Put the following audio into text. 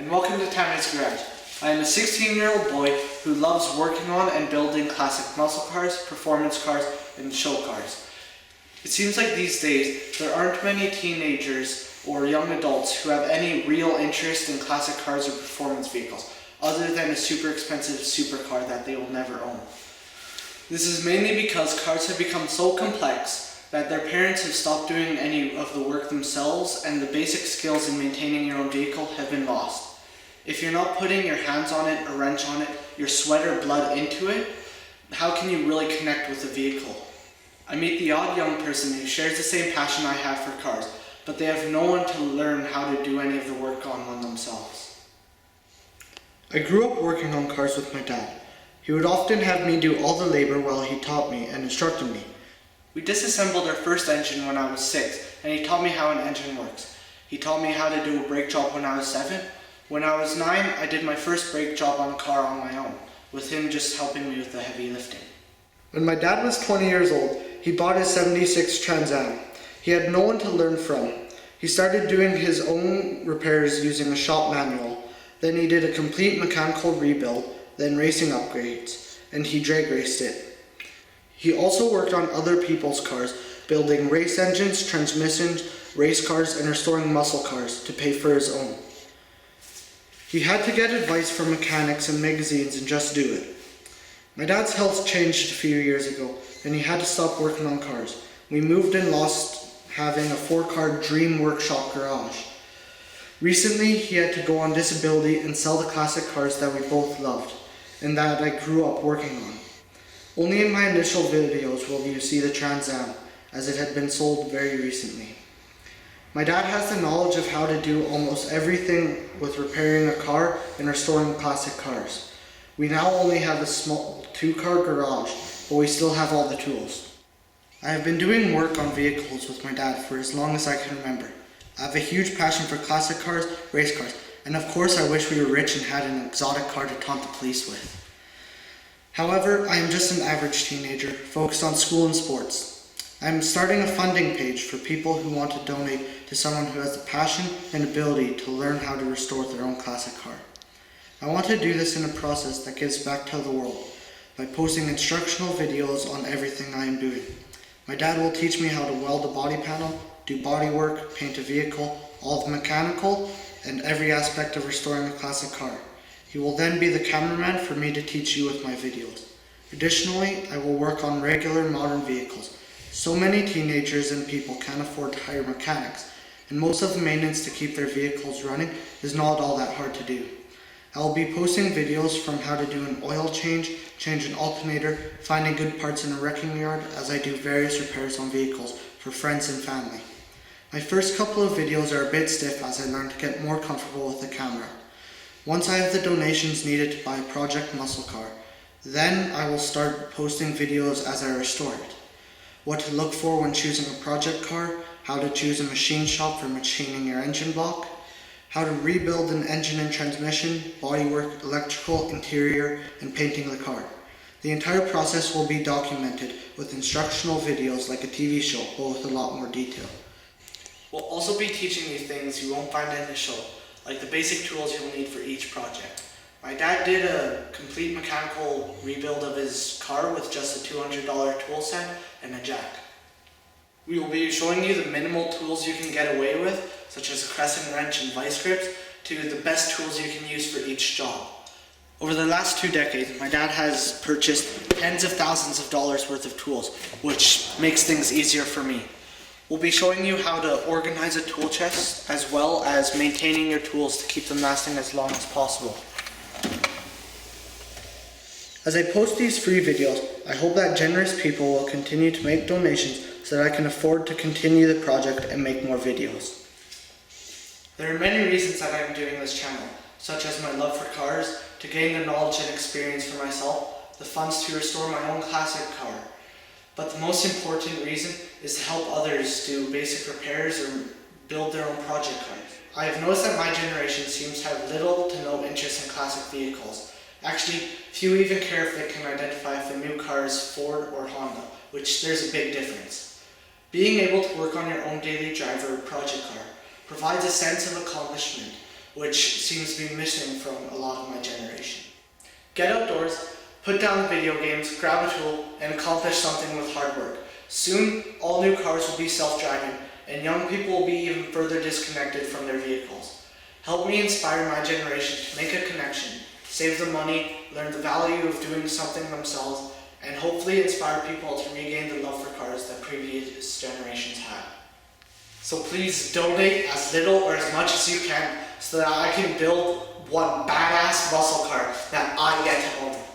and welcome to Tammy's Garage. I am a 16-year-old boy who loves working on and building classic muscle cars, performance cars, and show cars. It seems like these days there aren't many teenagers or young adults who have any real interest in classic cars or performance vehicles, other than a super expensive supercar that they will never own. This is mainly because cars have become so complex that their parents have stopped doing any of the work themselves, and the basic skills in maintaining your own vehicle have been lost. If you're not putting your hands on it, a wrench on it, your sweat or blood into it, how can you really connect with the vehicle? I meet the odd young person who shares the same passion I have for cars, but they have no one to learn how to do any of the work on one themselves. I grew up working on cars with my dad. He would often have me do all the labor while he taught me and instructed me. We disassembled our first engine when I was 6, and he taught me how an engine works. He taught me how to do a brake job when I was 7. When I was 9, I did my first brake job on a car on my own, with him just helping me with the heavy lifting. When my dad was 20 years old, he bought his 76 Trans Am. He had no one to learn from. He started doing his own repairs using a shop manual. Then he did a complete mechanical rebuild, then racing upgrades, and he drag raced it. He also worked on other people's cars, building race engines, transmissions, race cars, and restoring muscle cars to pay for his own. He had to get advice from mechanics and magazines and just do it. My dad's health changed a few years ago, and he had to stop working on cars. We moved and lost having a 4-car dream workshop garage. Recently, he had to go on disability and sell the classic cars that we both loved, and that I grew up working on. Only in my initial videos will you see the Trans Am, as it had been sold very recently. My dad has the knowledge of how to do almost everything with repairing a car and restoring classic cars. We now only have a small 2-car garage, but we still have all the tools. I have been doing work on vehicles with my dad for as long as I can remember. I have a huge passion for classic cars, race cars, and of course I wish we were rich and had an exotic car to taunt the police with. However, I am just an average teenager, focused on school and sports. I am starting a funding page for people who want to donate to someone who has the passion and ability to learn how to restore their own classic car. I want to do this in a process that gives back to the world by posting instructional videos on everything I am doing. My dad will teach me how to weld a body panel, do body work, paint a vehicle, all the mechanical, and every aspect of restoring a classic car. He will then be the cameraman for me to teach you with my videos. Additionally, I will work on regular modern vehicles. So many teenagers and people can't afford to hire mechanics, and most of the maintenance to keep their vehicles running is not all that hard to do. I will be posting videos from how to do an oil change an alternator, finding good parts in a wrecking yard, as I do various repairs on vehicles for friends and family. My first couple of videos are a bit stiff as I learn to get more comfortable with the camera. Once I have the donations needed to buy a project muscle car, then I will start posting videos as I restore it. What to look for when choosing a project car, how to choose a machine shop for machining your engine block, how to rebuild an engine and transmission, bodywork, electrical, interior, and painting the car. The entire process will be documented with instructional videos like a TV show, but with a lot more detail. We'll also be teaching you things you won't find in the show, like the basic tools you'll need for each project. My dad did a complete mechanical rebuild of his car with just a $200 tool set and a jack. We will be showing you the minimal tools you can get away with, such as a crescent wrench and vice grips, to the best tools you can use for each job. Over the last 2 decades, my dad has purchased tens of thousands of dollars worth of tools, which makes things easier for me. We'll be showing you how to organize a tool chest, as well as maintaining your tools to keep them lasting as long as possible. As I post these free videos, I hope that generous people will continue to make donations so that I can afford to continue the project and make more videos. There are many reasons that I am doing this channel, such as my love for cars, to gain the knowledge and experience for myself, the funds to restore my own classic car. But the most important reason is to help others do basic repairs or build their own project cars. I have noticed that my generation seems to have little to no interest in classic vehicles. Actually, few even care if they can identify if a new car is Ford or Honda, which there's a big difference. Being able to work on your own daily driver or project car provides a sense of accomplishment, which seems to be missing from a lot of my generation. Get outdoors, put down the video games, grab a tool, and accomplish something with hard work. Soon, all new cars will be self-driving, and young people will be even further disconnected from their vehicles. Help me inspire my generation to make a connection, save the money, learn the value of doing something themselves, and hopefully inspire people to regain the love for cars that previous generations had. So please donate as little or as much as you can so that I can build one badass muscle car that I get to own.